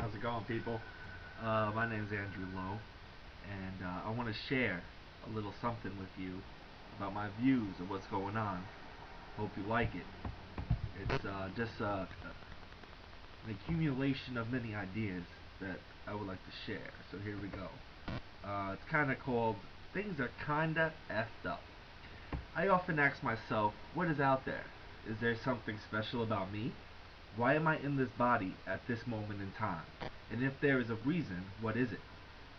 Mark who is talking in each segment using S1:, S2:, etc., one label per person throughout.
S1: How's it going, people? My name's Andrew Lowe, and I want to share a little something with you about my views of what's going on. Hope you like it. It's just an accumulation of many ideas that I would like to share. So here we go. It's kind of called Things Are Kinda Effed Up. I often ask myself, what is out there? Is there something special about me? Why am I in this body at this moment in time? And if there is a reason, what is it?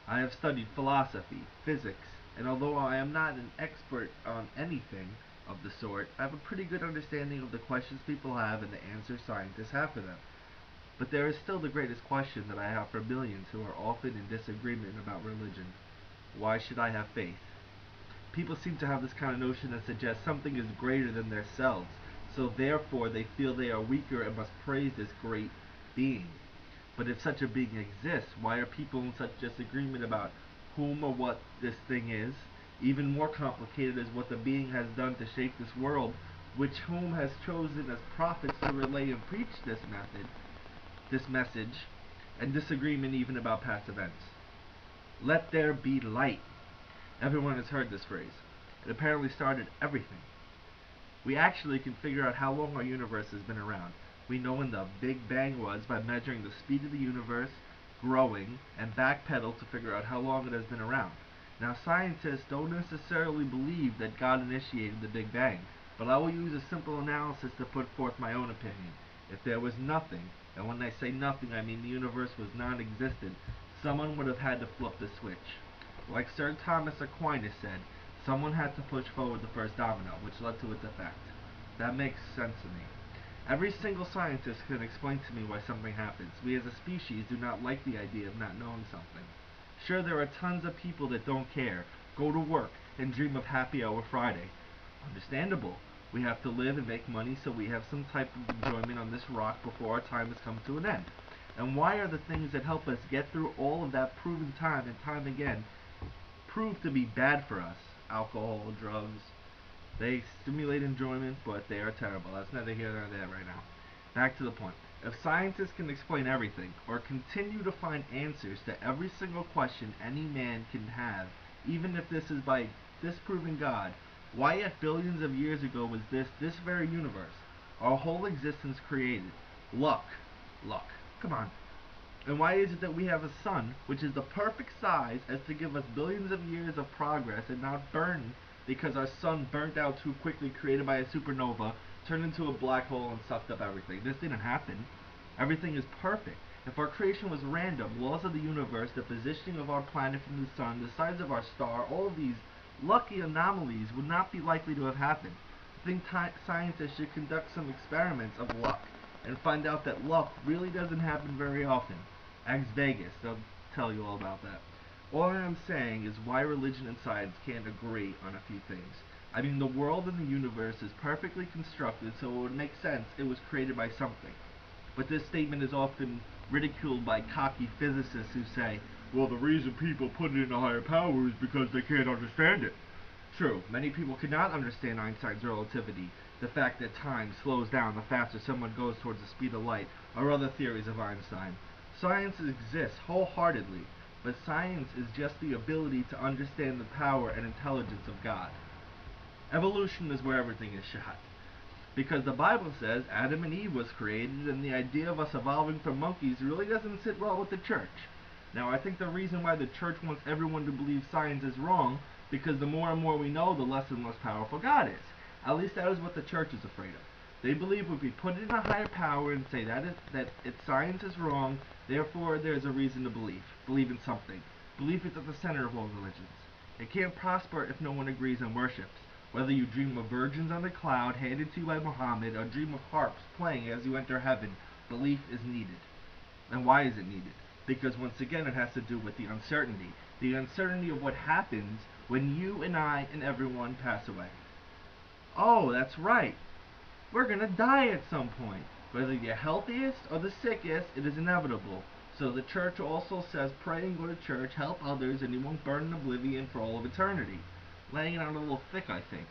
S1: I have studied philosophy, physics, and although I am not an expert on anything of the sort, I have a pretty good understanding of the questions people have and the answers scientists have for them. But there is still the greatest question that I have for millions who are often in disagreement about religion. Why should I have faith? People seem to have this kind of notion that suggests something is greater than themselves, so therefore they feel they are weaker and must praise this great being. But if such a being exists, why are people in such disagreement about whom or what this thing is? Even more complicated is what the being has done to shape this world, which whom has chosen as prophets to relay and preach this message, and disagreement even about past events. Let there be light. Everyone has heard this phrase. It apparently started everything. We actually can figure out how long our universe has been around. We know when the Big Bang was by measuring the speed of the universe growing and backpedal to figure out how long it has been around. Now, scientists don't necessarily believe that God initiated the Big Bang, but I will use a simple analysis to put forth my own opinion. If there was nothing, and when I say nothing I mean the universe was non-existent, someone would have had to flip the switch. Like Sir Thomas Aquinas said, someone had to push forward the first domino, which led to its effect. That makes sense to me. Every single scientist can explain to me why something happens. We as a species do not like the idea of not knowing something. Sure, there are tons of people that don't care, go to work, and dream of happy hour Friday. Understandable. We have to live and make money, so we have some type of enjoyment on this rock before our time has come to an end. And why are the things that help us get through all of that proven time and time again prove to be bad for us? Alcohol, drugs, they stimulate enjoyment, but they are terrible. That's neither here nor there right now. Back to the point. If scientists can explain everything, or continue to find answers to every single question any man can have, even if this is by disproving God, why if billions of years ago was this very universe, our whole existence created? Luck. Luck. Come on. And why is it that we have a sun which is the perfect size as to give us billions of years of progress and not burn because our sun burnt out too quickly, created by a supernova, turned into a black hole and sucked up everything? This didn't happen. Everything is perfect. If our creation was random, laws of the universe, the positioning of our planet from the sun, the size of our star, all of these lucky anomalies would not be likely to have happened. I think scientists should conduct some experiments of luck and find out that luck really doesn't happen very often. Ask Vegas, they'll tell you all about that. All I am saying is why religion and science can't agree on a few things. I mean, the world and the universe is perfectly constructed, so it would make sense it was created by something. But this statement is often ridiculed by cocky physicists who say, well, the reason people put it in a higher power is because they can't understand it. True, many people cannot understand Einstein's relativity, the fact that time slows down the faster someone goes towards the speed of light, or other theories of Einstein. Science exists wholeheartedly, but science is just the ability to understand the power and intelligence of God. Evolution is where everything is shot. Because the Bible says Adam and Eve was created, and the idea of us evolving from monkeys really doesn't sit well with the church. Now, I think the reason why the church wants everyone to believe science is wrong, because the more and more we know, the less and less powerful God is. At least that is what the church is afraid of. They believe if we put it in a higher power and say that science is wrong, therefore there's a reason to believe. Believe in something. Belief is at the center of all religions. It can't prosper if no one agrees and worships. Whether you dream of virgins on the cloud handed to you by Muhammad, or dream of harps playing as you enter heaven, belief is needed. And why is it needed? Because once again it has to do with the uncertainty. The uncertainty of what happens when you and I and everyone pass away. Oh, that's right. We're gonna die at some point. Whether you're healthiest or the sickest, it is inevitable. So the church also says pray and go to church, help others, and you won't burn in oblivion for all of eternity. Laying it out a little thick, I think.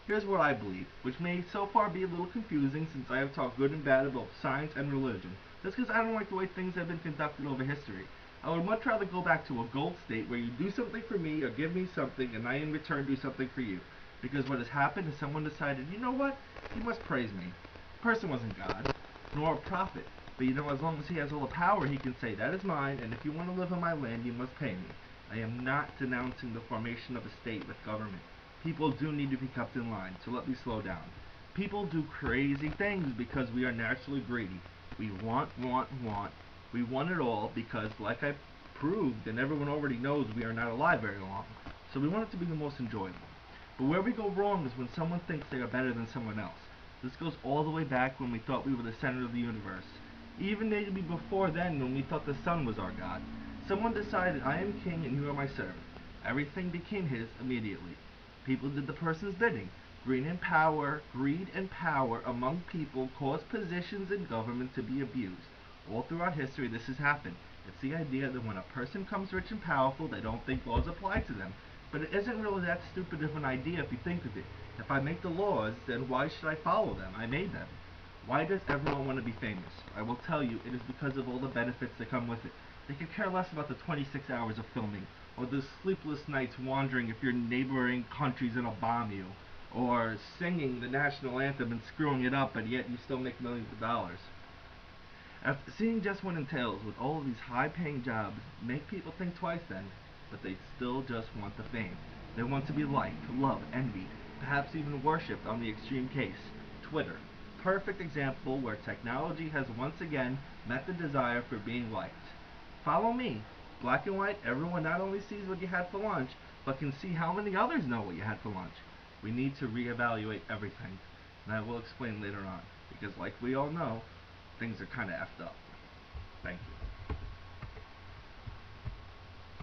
S1: Here's what I believe, which may so far be a little confusing since I have talked good and bad about science and religion. That's because I don't like the way things have been conducted over history. I would much rather go back to a gold state where you do something for me or give me something and I in return do something for you. Because what has happened is someone decided, you know what? You must praise me. The person wasn't God, nor a prophet. But you know, as long as he has all the power, he can say, that is mine, and if you want to live on my land, you must pay me. I am not denouncing the formation of a state with government. People do need to be kept in line, so let me slow down. People do crazy things because we are naturally greedy. We want, want, want. We want it all because, like I proved, and everyone already knows, we are not alive very long. So we want it to be the most enjoyable. But where we go wrong is when someone thinks they are better than someone else. This goes all the way back when we thought we were the center of the universe. Even maybe before then, when we thought the sun was our god. Someone decided, I am king and you are my servant. Everything became his immediately. People did the person's bidding. Greed and power among people caused positions in government to be abused. All throughout history this has happened. It's the idea that when a person comes rich and powerful, they don't think laws apply to them. But it isn't really that stupid of an idea if you think of it. If I make the laws, then why should I follow them? I made them. Why does everyone want to be famous? I will tell you, it is because of all the benefits that come with it. They could care less about the 26 hours of filming, or the sleepless nights wandering if your neighboring country's gonna bomb you, or singing the national anthem and screwing it up, but yet you still make millions of dollars. After seeing just what entails with all of these high-paying jobs, make people think twice then, but they still just want the fame. They want to be liked, loved, envied, perhaps even worshipped on the extreme case, Twitter. Perfect example where technology has once again met the desire for being liked. Follow me. Black and white, everyone not only sees what you had for lunch, but can see how many others know what you had for lunch. We need to reevaluate everything, and I will explain later on, because like we all know, things are kind of effed up. Thank you.